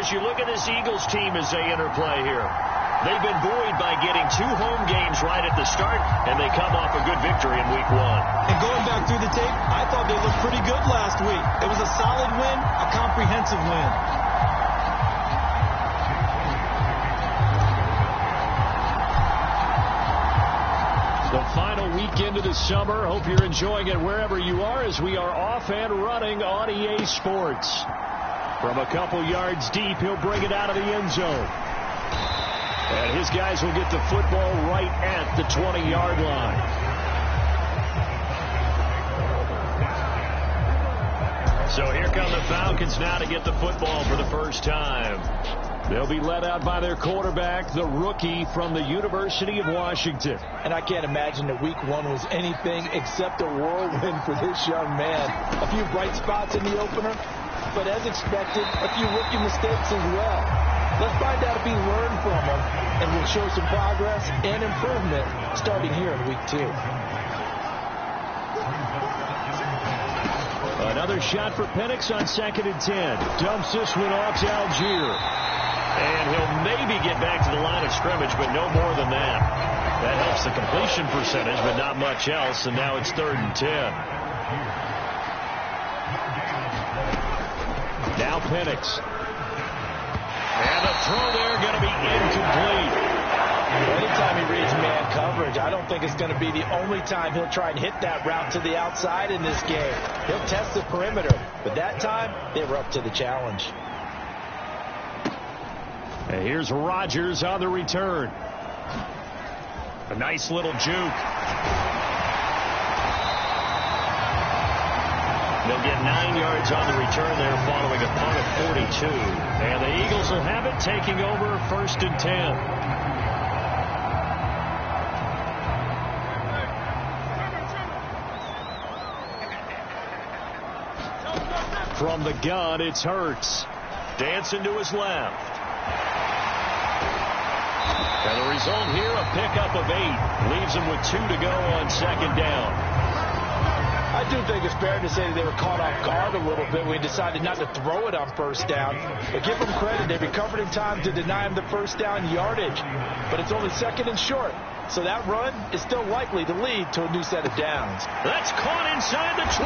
Charles, you look at this Eagles team as they interplay here. They've been buoyed by getting 2 home games right at the start, and they come off a good victory in Week 1. And going back through the tape, I thought they looked pretty good last week. It was a solid win, a comprehensive win. The final weekend of the summer. Hope you're enjoying it wherever you are as we are off and running on EA Sports. From a couple yards deep, he'll bring it out of the end zone. And his guys will get the football right at the 20-yard line. So here come the Falcons now to get the football for the first time. They'll be led out by their quarterback, the rookie from the University of Washington. And I can't imagine that Week 1 was anything except a whirlwind for this young man. A few bright spots in the opener, but as expected, a few rookie mistakes as well. Let's find out if he learned from them, and we'll show some progress and improvement starting here in Week 2. Another shot for Penix on 2nd and 10. Dumps this one off to Algier. And he'll maybe get back to the line of scrimmage, but no more than that. That helps the completion percentage, but not much else, and now it's 3rd and 10. Now Penix. And the throw there going to be incomplete. Anytime he reads man coverage, I don't think it's going to be the only time he'll try and hit that route to the outside in this game. He'll test the perimeter, but that time they were up to the challenge. And here's Rodgers on the return. A nice little juke. They'll get 9 yards on the return there following a punt of 42. And the Eagles will have it, taking over 1st and 10. From the gun, it's Hurts. Dancing to his left. And the result here, a pickup of 8. Leaves him with 2 to go on 2nd down. I do think it's fair to say that they were caught off guard a little bit when we decided not to throw it on 1st down. But give them credit. They recovered in time to deny him the 1st down yardage. But it's only 2nd and short. So that run is still likely to lead to a new set of downs. That's caught inside the 20.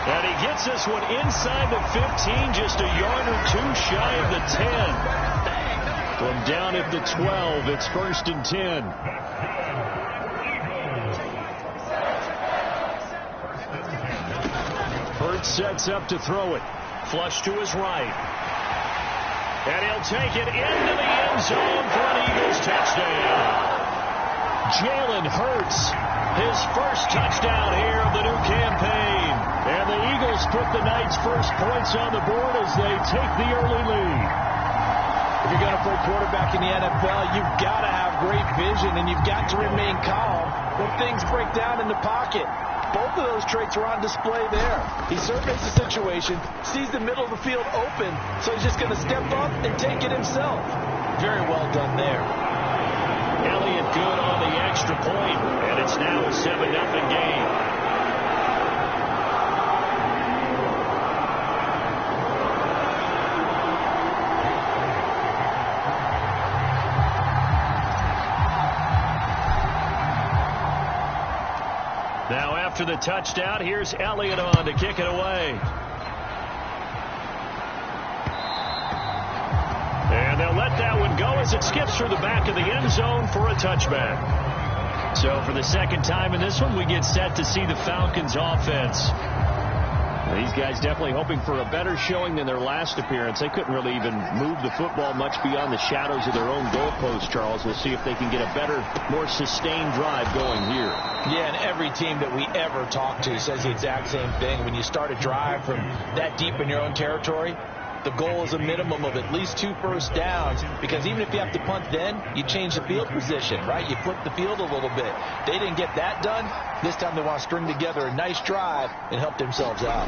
And he gets this one inside the 15, just a yard or 2 shy of the 10. From down at the 12, it's 1st and 10. Hurts sets up to throw it. Flush to his right. And he'll take it into the end zone for an Eagles touchdown. Jalen Hurts, his first touchdown here of the new campaign. And the Eagles put the Knights' first points on the board as they take the early lead. If you're going to play quarterback in the NFL, you've got to have great vision, and you've got to remain calm when things break down in the pocket. Both of those traits are on display there. He surveys the situation, sees the middle of the field open, so he's just going to step up and take it himself. Very well done there. Elliott good on the extra point, and it's now a 7-0 game. Now after the touchdown, here's Elliott on to kick it away. And they'll let that one go as it skips through the back of the end zone for a touchback. So for the 2nd time in this one, we get set to see the Falcons offense. These guys definitely hoping for a better showing than their last appearance. They couldn't really even move the football much beyond the shadows of their own goalpost, Charles. We'll see if they can get a better, more sustained drive going here. Yeah, and every team that we ever talk to says the exact same thing. When you start a drive from that deep in your own territory, the goal is a minimum of at least 2 first downs, because even if you have to punt then, you change the field position, right? You flip the field a little bit. They didn't get that done. This time they want to string together a nice drive and help themselves out.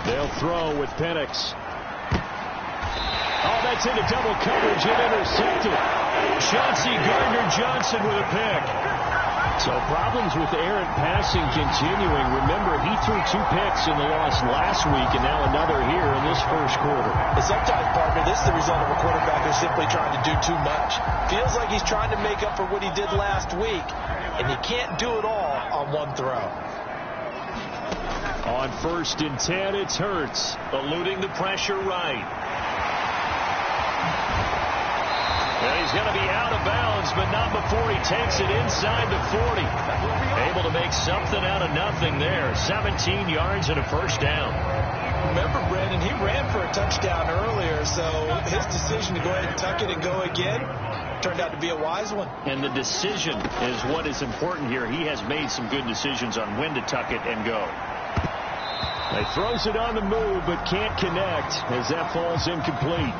They'll throw with Penix. Oh, that's into double coverage and intercepted. Chauncey Gardner-Johnson with a pick. So problems with errant passing continuing. Remember, he threw 2 picks in the loss last week, and now another here in this first quarter. And sometimes This is the result of a quarterback who's simply trying to do too much. Feels like he's trying to make up for what he did last week, and he can't do it all on one throw. On 1st and 10, it's Hurts, eluding the pressure right. And he's going to be out of bounds, but not before he takes it inside the 40. Able to make something out of nothing there. 17 yards and a first down. Remember, Brandon, he ran for a touchdown earlier, so his decision to go ahead and tuck it and go again turned out to be a wise one. And the decision is what is important here. He has made some good decisions on when to tuck it and go. He throws it on the move, but can't connect as that falls incomplete.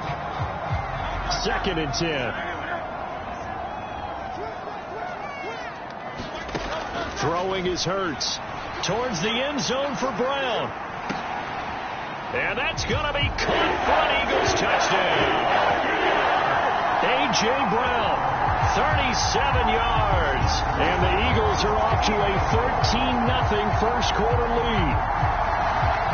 2nd and 10. Throwing is Hurts. Towards the end zone for Brown. And that's going to be caught for an Eagles touchdown. A.J. Brown, 37 yards. And the Eagles are off to a 13-0 first quarter lead.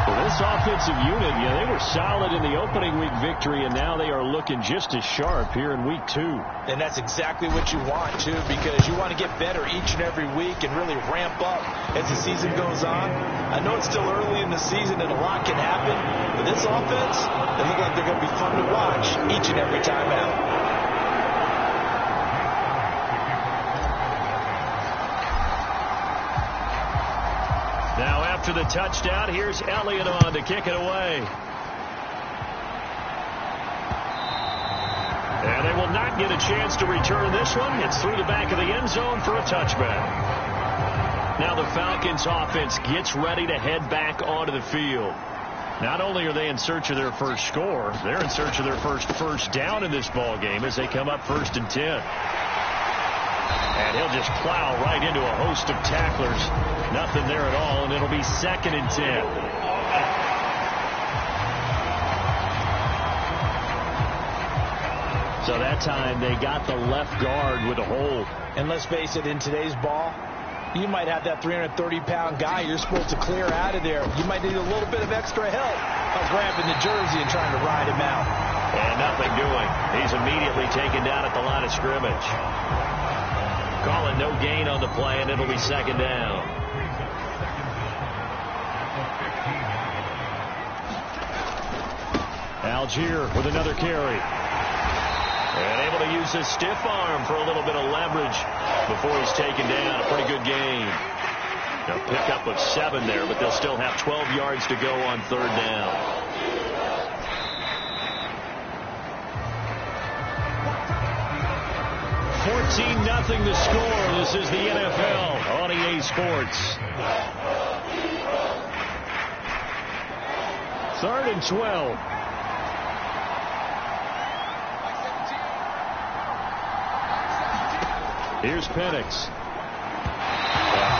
Well, this offensive unit, they were solid in the opening week victory, and now they are looking just as sharp here in week 2. And that's exactly what you want, too, because you want to get better each and every week and really ramp up as the season goes on. I know it's still early in the season and a lot can happen, but this offense, they look like they're going to be fun to watch each and every time out. Now after the touchdown, here's Elliott on to kick it away. And they will not get a chance to return this one. It's through the back of the end zone for a touchback. Now the Falcons offense gets ready to head back onto the field. Not only are they in search of their first score, they're in search of their first down in this ball game as they come up 1st and 10. And he'll just plow right into a host of tacklers. Nothing there at all, and it'll be 2nd and 10. So that time they got the left guard with a hold. And let's face it, in today's ball, you might have that 330-pound guy you're supposed to clear out of there. You might need a little bit of extra help by grabbing the jersey and trying to ride him out. And nothing doing. He's immediately taken down at the line of scrimmage. Calling no gain on the play, and it'll be 2nd down. Algier with another carry. And able to use his stiff arm for a little bit of leverage before he's taken down. A pretty good game. They'll pick up of 7 there, but they'll still have 12 yards to go on 3rd down. (14-0) the score. This is the NFL on EA Sports. 3rd and 12. Here's Penix. A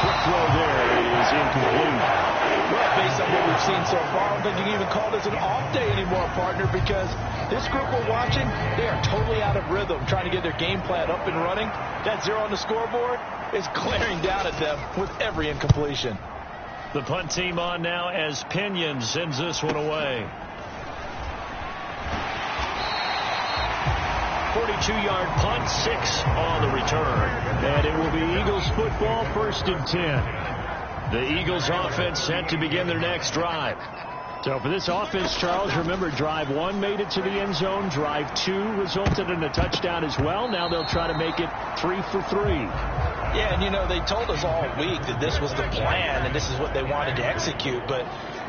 quick throw there is incomplete. Well, based on what we've seen so far, I don't think you can even call this an off day anymore, partner, because this group we're watching, they are totally out of rhythm, trying to get their game plan up and running. That 0 on the scoreboard is glaring down at them with every incompletion. The punt team on now as Pinion sends this one away. 42-yard punt, 6 on the return. And it will be Eagles football, 1st and 10. The Eagles offense set to begin their next drive. So for this offense, Charles, remember, drive 1 made it to the end zone. Drive 2 resulted in a touchdown as well. Now they'll try to make it 3 for 3. Yeah, and they told us all week that this was the plan and this is what they wanted to execute, but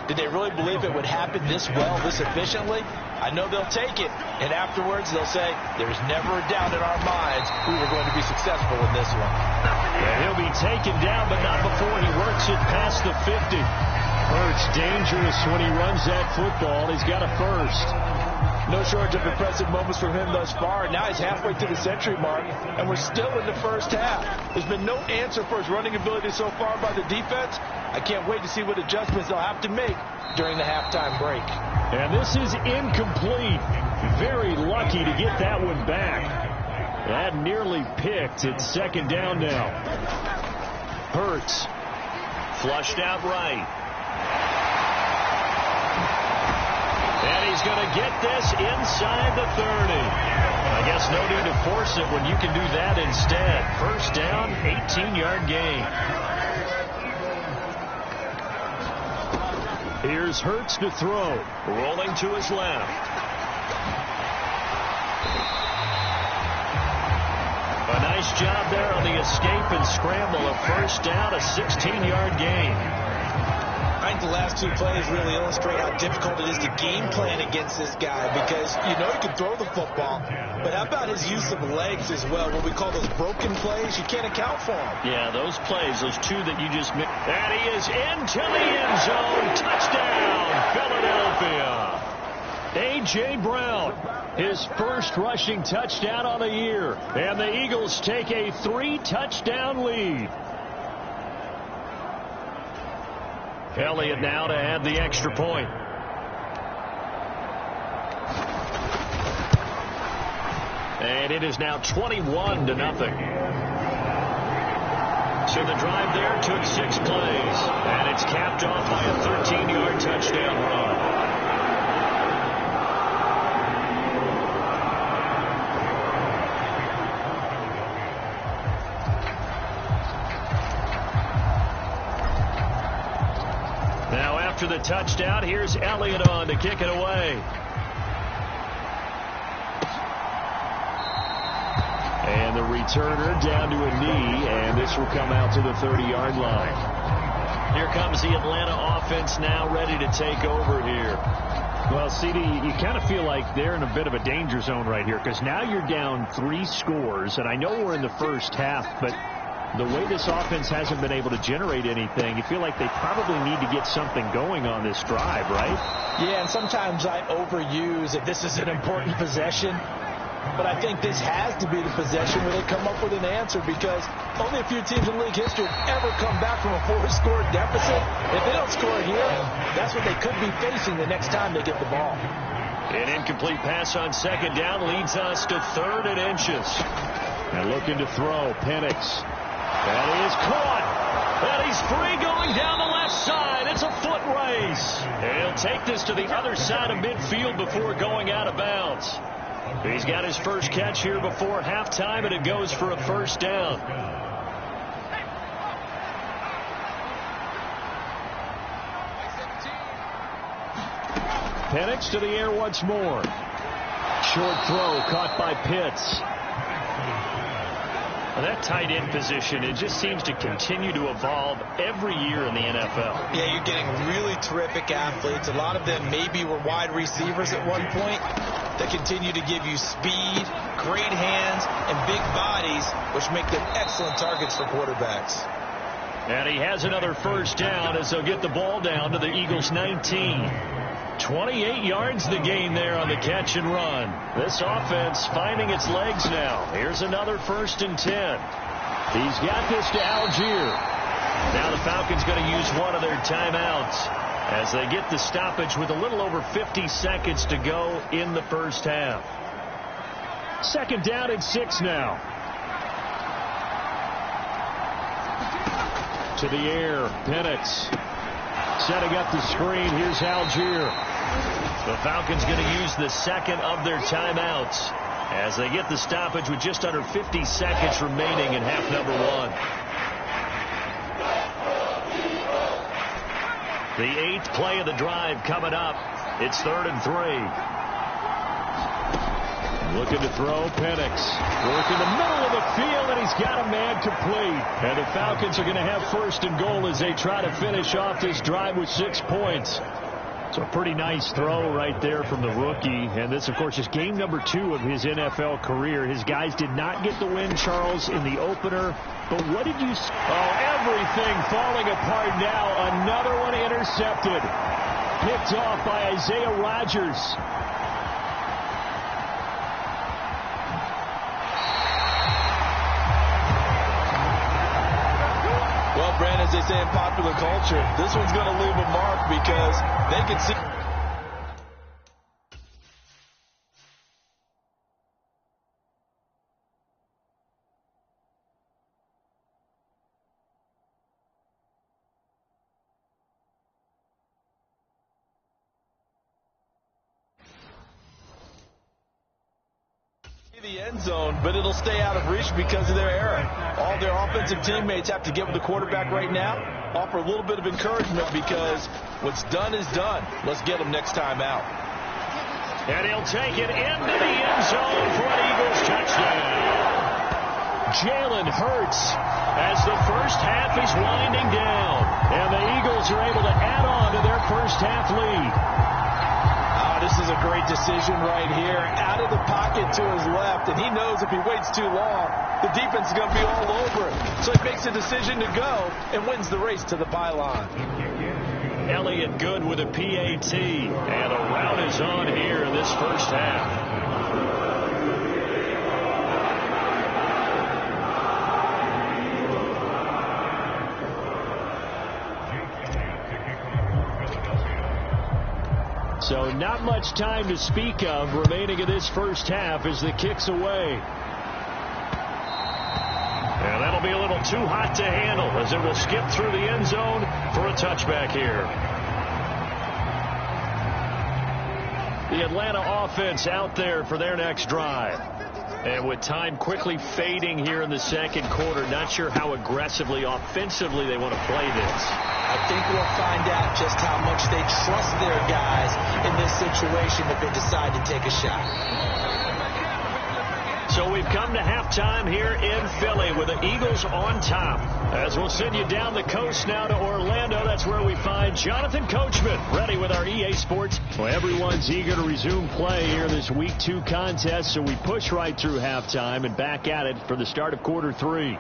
did they really believe it would happen this well, this efficiently? I know they'll take it, and afterwards they'll say, there's never a doubt in our minds we were going to be successful in this one. And he'll be taken down, but not before he works it past the 50. Hurts dangerous when he runs that football. He's got a first. No shortage of impressive moments from him thus far. Now he's halfway to the century mark, and we're still in the first half. There's been no answer for his running ability so far by the defense. I can't wait to see what adjustments they'll have to make during the halftime break. And this is incomplete. Very lucky to get that one back. That nearly picked. It's 2nd down now. Hurts. Flushed out right. And And he's going to get this inside the 30. I guess no need to force it when you can do that instead. First down, 18-yard gain. Here's Hurts to throw. Rolling to his left. A nice job there on the escape and scramble. A first down, a 16-yard gain. I think the last two plays really illustrate how difficult it is to game plan against this guy, because you know he can throw the football, but how about his use of legs as well? What we call those broken plays, you can't account for them. Yeah, those plays, those two that you just missed. And he is into the end zone. Touchdown, Philadelphia. A.J. Brown, his first rushing touchdown on the year. And the Eagles take a 3-touchdown lead. Elliott now to add the extra point. And it is now 21-0. So the drive there took 6 plays. And it's capped off by a 13-yard touchdown run. After the touchdown, here's Elliott on to kick it away. And the returner down to a knee, and this will come out to the 30-yard line. Here comes the Atlanta offense now ready to take over here. Well, CD, you kind of feel like they're in a bit of a danger zone right here, because now you're down 3 scores, and I know we're in the first half, but the way this offense hasn't been able to generate anything, you feel like they probably need to get something going on this drive, right? Yeah, and sometimes I overuse that this is an important possession, but I think this has to be the possession where they come up with an answer, because only a few teams in league history have ever come back from a 4-score deficit. If they don't score here, that's what they could be facing the next time they get the ball. An incomplete pass on second down leads us to 3rd and inches. And looking to throw, Penix. That is caught. And he's free going down the left side. It's a foot race. And he'll take this to the other side of midfield before going out of bounds. He's got his first catch here before halftime, and it goes for a first down. Penix to the air once more. Short throw caught by Pitts. That tight end position, it just seems to continue to evolve every year in the NFL. Yeah, you're getting really terrific athletes. A lot of them maybe were wide receivers at one point that continue to give you speed, great hands, and big bodies, which make them excellent targets for quarterbacks. And he has another first down as they'll get the ball down to the Eagles' 19. 28 yards the gain there on the catch and run. This offense finding its legs now. Here's another 1st and 10. He's got this to Algier. Now the Falcons going to use one of their timeouts as they get the stoppage with a little over 50 seconds to go in the first half. 2nd down and 6 now. To the air, Penix. Setting up the screen. Here's Algier. The Falcons going to use the second of their timeouts as they get the stoppage with just under 50 seconds remaining in half number 1. The 8th play of the drive coming up. It's 3rd and 3. Looking to throw, Penix. Work in the middle of the field, and he's got a man complete. And the Falcons are going to have 1st and goal as they try to finish off this drive with 6 points. So a pretty nice throw right there from the rookie. And this, of course, is game number 2 of his NFL career. His guys did not get the win, Charles, in the opener. But what did you see? Oh, everything falling apart now. Another one intercepted. Picked off by Isaiah Rodgers. Well, Brandon, as they say in popular culture, this one's going to leave a mark because they can see. end zone, but it'll stay out of reach because of their error. All their offensive teammates have to get with the quarterback right now, offer a little bit of encouragement because what's done is done. Let's get them next time out. And he'll take it into the end zone for an Eagles touchdown. Jalen Hurts as the first half is winding down. And the Eagles are able to add on to their first half lead. This is a great decision right here. Out of the pocket to his left, and he knows if he waits too long, the defense is going to be all over it. So he makes a decision to go and wins the race to the pylon. Elliott Good with a PAT, and a rout is on here in this first half. So not much time to speak of remaining in this first half as the kick's away. And that'll be a little too hot to handle as it will skip through the end zone for a touchback here. The Atlanta offense out there for their next drive. And with time quickly fading here in the second quarter, not sure how aggressively, offensively they want to play this. I think we'll find out just how much they trust their guys in this situation if they decide to take a shot. So we've come to halftime here in Philly with the Eagles on top. As we'll send you down the coast now to Orlando, that's where we find Jonathan Coachman ready with our EA Sports. Well, everyone's eager to resume play here in this Week 2 contest, so we push right through halftime and back at it for the start of quarter 3.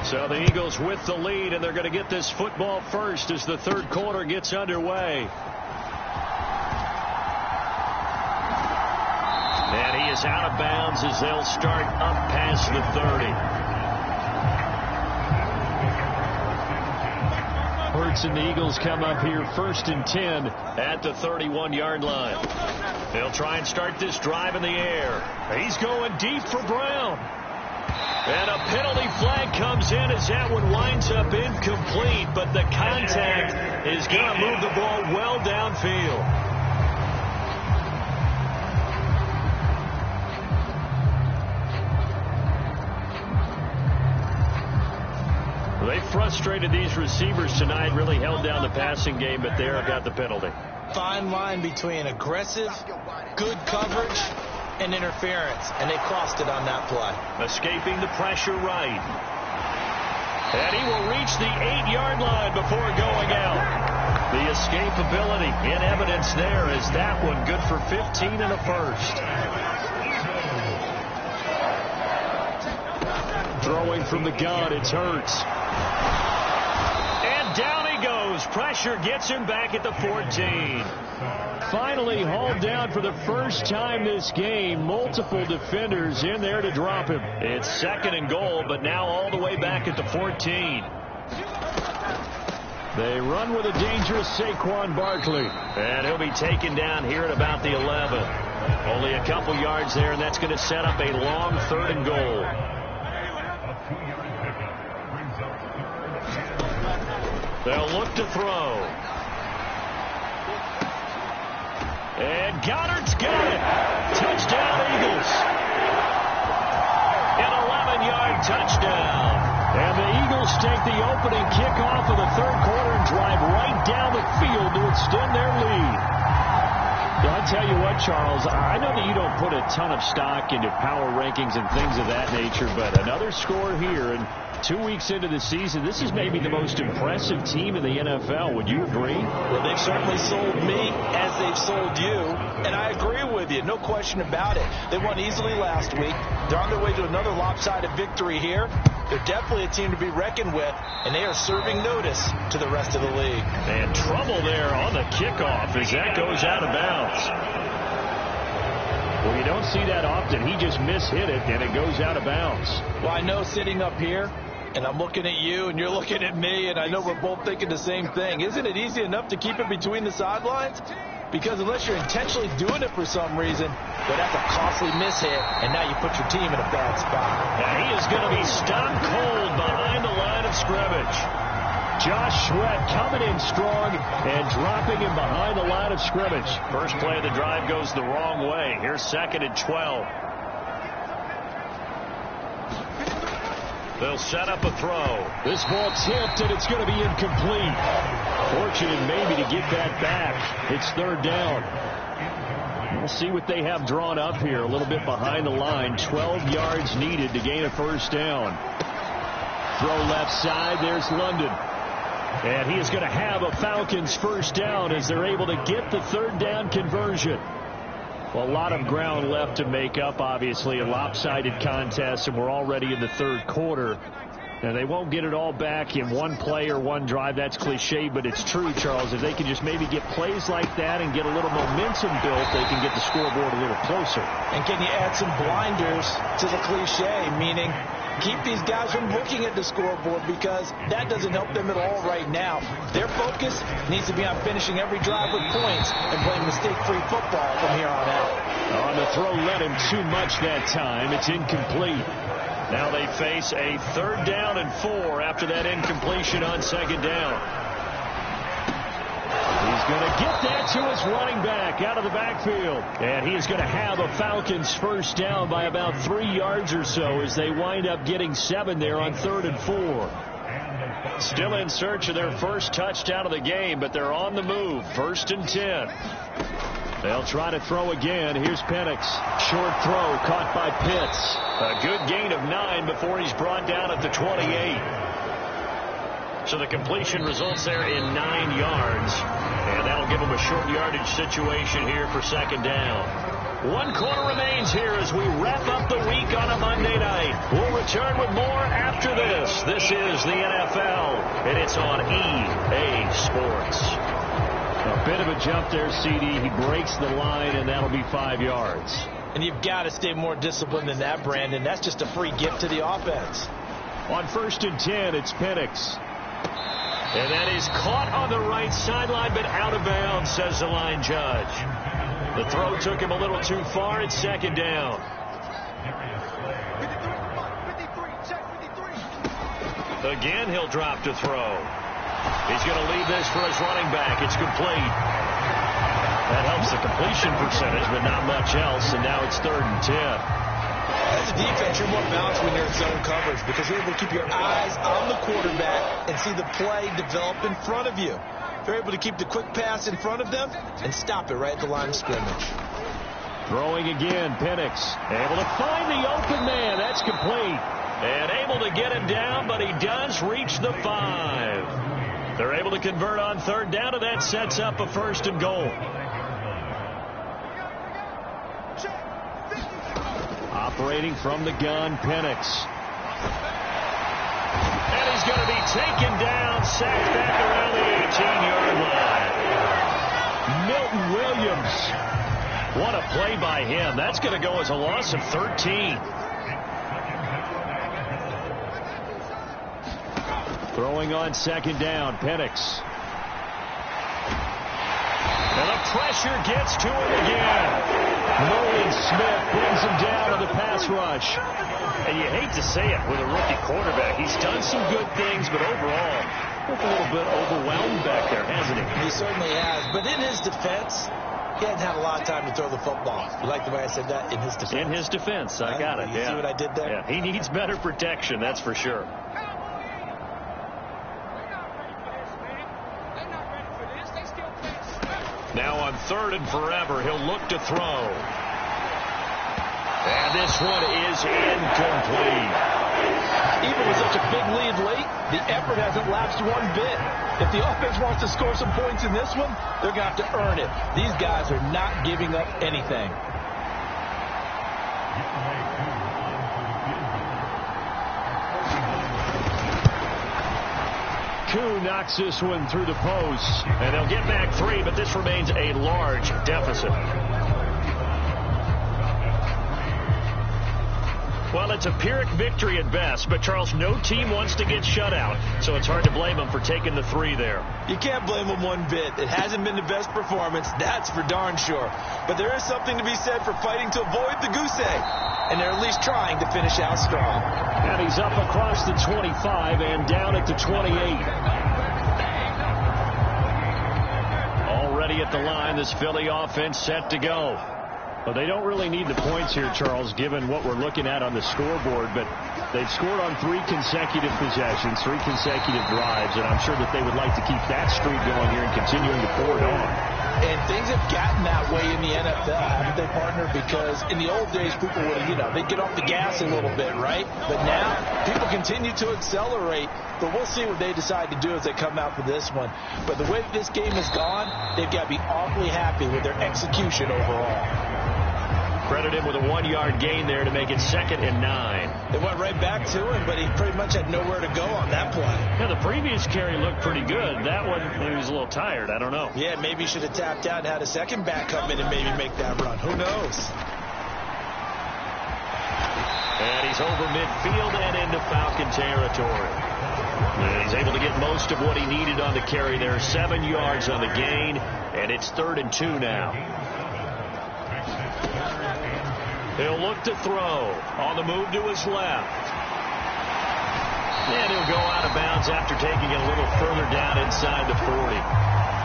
So the Eagles with the lead, and they're going to get this football first as the third quarter gets underway. And he is out of bounds as they'll start up past the 30. Hurts and the Eagles come up here 1st and 10 at the 31-yard line. They'll try and start this drive in the air. He's going deep for Brown. And a penalty flag comes in as that one winds up incomplete, but the contact is going to move the ball well downfield. They frustrated these receivers tonight, really held down the passing game, but there got the penalty. Fine line between aggressive, good coverage, and interference, and they crossed it on that play. Escaping the pressure right. And he will reach the 8-yard line before going out. The escapability in evidence there is that one good for 15 and a first. Throwing from the gun, it's Hurts. And down he goes. Pressure gets him back at the 14. Finally hauled down for the first time this game. Multiple defenders in there to drop him. It's 2nd and goal, but now all the way back at the 14. They run with a dangerous Saquon Barkley. And he'll be taken down here at about the 11. Only a couple yards there, and that's going to set up a long 3rd and goal. They'll look to throw. And Goddard's got it. Touchdown, Eagles. An 11-yard touchdown. And the Eagles take the opening kickoff of the third quarter and drive right down the field to extend their lead. I'll tell you what, Charles, I know that you don't put a ton of stock into power rankings and things of that nature, but another score here, and 2 weeks into the season, this is maybe the most impressive team in the NFL. Would you agree? Well, they've certainly sold me as they've sold you, and I agree with you, no question about it. They won easily last week. They're on their way to another lopsided victory here. They're definitely a team to be reckoned with, and they are serving notice to the rest of the league. And trouble there on the kickoff as that goes out of bounds. Well, you don't see that often. He just mishit it, and it goes out of bounds. Well, I know sitting up here, and I'm looking at you, and you're looking at me, and I know we're both thinking the same thing. Isn't it easy enough to keep it between the sidelines? Because unless you're intentionally doing it for some reason, but that's a costly mishit, and now you put your team in a bad spot. And he is going to be stone cold behind the line of scrimmage. Josh Sweat coming in strong and dropping him behind the line of scrimmage. First play of the drive goes the wrong way. Here's 2nd and 12. They'll set up a throw. This ball tipped, and it's going to be incomplete. Fortunate maybe to get that back. It's 3rd down. We'll see what they have drawn up here. A little bit behind the line. 12 yards needed to gain a 1st down. Throw left side. There's London. And he is going to have a Falcons 1st down as they're able to get the 3rd down conversion. Well, a lot of ground left to make up, obviously. A lopsided contest, and we're already in the 3rd quarter. And they won't get it all back in one play or one drive. That's cliche, but it's true, Charles. If they can just maybe get plays like that and get a little momentum built, they can get the scoreboard a little closer. And can you add some blinders to the cliche, meaning keep these guys from looking at the scoreboard, because that doesn't help them at all right now. Their focus needs to be on finishing every drive with points and playing mistake-free football from here on out. On the throw, led him too much that time. It's incomplete. Now they face a 3rd down and 4 after that incompletion on 2nd down. He's going to get that to his running back out of the backfield. And he is going to have a Falcons 1st down by about 3 yards or so as they wind up getting 7 there on 3rd and 4. Still in search of their first touchdown of the game, but they're on the move. 1st and 10. They'll try to throw again. Here's Penix. Short throw caught by Pitts. A good gain of 9 before he's brought down at the 28. So the completion results there in 9 yards. And that'll give them a short yardage situation here for 2nd down. 1 quarter remains here as we wrap up the week on a Monday night. We'll return with more after this. This is the NFL, and it's on EA Sports. A bit of a jump there, CD. He breaks the line, and that'll be 5 yards. And you've got to stay more disciplined than that, Brandon. That's just a free gift to the offense. On 1st and 10, it's Penix. And that is caught on the right sideline, but out of bounds, says the line judge. The throw took him a little too far. It's 2nd down. Again, he'll drop to throw. He's going to leave this for his running back. It's complete. That helps the completion percentage, but not much else, and now it's 3rd and 10. As a defense, you're more balanced when you're in zone coverage because you're able to keep your eyes on the quarterback and see the play develop in front of you. They're able to keep the quick pass in front of them and stop it right at the line of scrimmage. Throwing again, Penix. Able to find the open man. That's complete. And able to get him down, but he does reach the 5. They're able to convert on 3rd down, and that sets up a 1st and goal. Operating from the gun, Penix. And he's going to be taken down, sacked back around the 18-yard line. Milton Williams. What a play by him. That's going to go as a loss of 13. Throwing on 2nd down, Penix. And the pressure gets to him again. Nolan Smith brings him down on the pass rush. And you hate to say it with a rookie quarterback. He's done some good things, but overall, looked a little bit overwhelmed back there, hasn't he? He certainly has. But in his defense, he hasn't had a lot of time to throw the football. You like the way I said that? In his defense. In his defense. I got it. You see what I did there? Yeah, he needs better protection, that's for sure. Now on 3rd and forever, he'll look to throw. And this one is incomplete. Even with such a big lead late, the effort hasn't lapsed one bit. If the offense wants to score some points in this one, they're going to have to earn it. These guys are not giving up anything. Koo knocks this one through the post. And they'll get back 3, but this remains a large deficit. Well, it's a Pyrrhic victory at best, but, Charles, no team wants to get shut out, so it's hard to blame them for taking the 3 there. You can't blame them one bit. It hasn't been the best performance, that's for darn sure. But there is something to be said for fighting to avoid the goose egg, and they're at least trying to finish out strong. And he's up across the 25 and down at the 28. ready at the line. This Philly offense set to go. Well, they don't really need the points here, Charles, given what we're looking at on the scoreboard, but they've scored on 3 consecutive possessions, 3 consecutive drives, and I'm sure that they would like to keep that streak going here and continuing to pour it on. And things have gotten that way in the NFL, haven't they, partner? Because in the old days, people would, they'd get off the gas a little bit, right? But now, people continue to accelerate. But we'll see what they decide to do as they come out for this one. But the way that this game has gone, they've got to be awfully happy with their execution overall. Credit him with a 1-yard gain there to make it 2nd and 9. They went right back to him, but he pretty much had nowhere to go on that play. Yeah, the previous carry looked pretty good. That one, maybe he was a little tired. I don't know. Yeah, maybe he should have tapped out and had a second back come in and maybe make that run. Who knows? And he's over midfield and into Falcon territory. And he's able to get most of what he needed on the carry there. 7 yards on the gain, and it's 3rd and 2 now. He'll look to throw on the move to his left. And he'll go out of bounds after taking it a little further down inside the 40.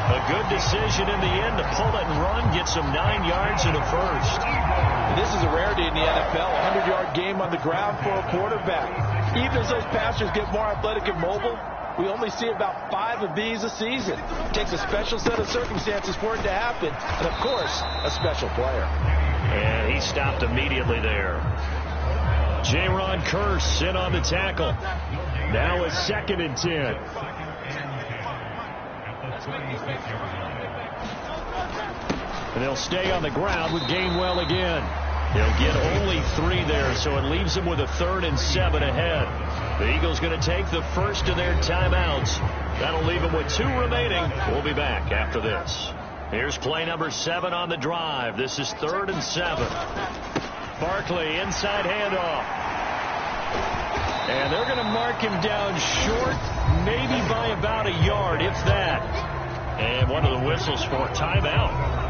A good decision in the end to pull it and run, get some 9 yards and a first. This is a rarity in the NFL, a 100-yard game on the ground for a quarterback. Even as those passers get more athletic and mobile, we only see about 5 of these a season. It takes a special set of circumstances for it to happen, and, of course, a special player. And he stopped immediately there. J-Ron Curse in on the tackle. Now it's 2nd and 10. And they'll stay on the ground with Gainwell again. He'll get only 3 there, so it leaves him with a 3rd and 7 ahead. The Eagles going to take the first of their timeouts. That'll leave them with 2 remaining. We'll be back after this. Here's play number 7 on the drive. This is 3rd and 7. Barkley, inside handoff. And they're going to mark him down short, maybe by about a yard, if that. And one of the whistles for timeout.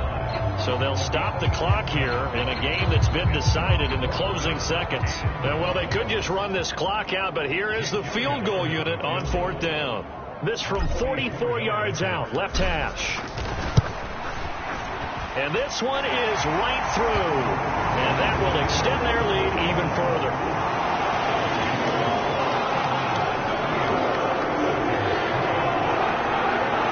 So they'll stop the clock here in a game that's been decided in the closing seconds. And, well, they could just run this clock out, but here is the field goal unit on 4th down. This from 44 yards out, left hash. And this one is right through. And that will extend their lead even further.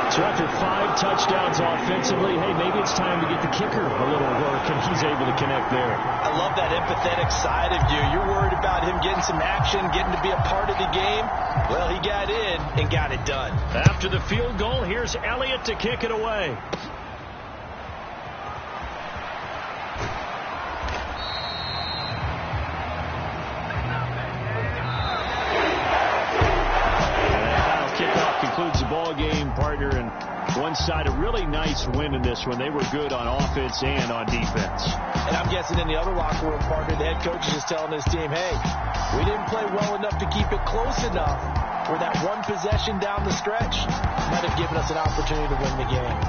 So after 5 touchdowns offensively, hey, maybe it's time to get the kicker a little work, and he's able to connect there. I love that empathetic side of you. You're worried about him getting some action, getting to be a part of the game. Well, he got in and got it done. After the field goal, here's Elliott to kick it away. Concludes the ball game, partner, and one side a really nice win in this one. They were good on offense and on defense. And I'm guessing in the other locker room, partner, the head coach is just telling his team, hey, we didn't play well enough to keep it close enough where that one possession down the stretch might have given us an opportunity to win the game.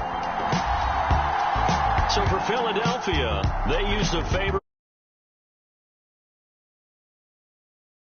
So for Philadelphia, they used a favor.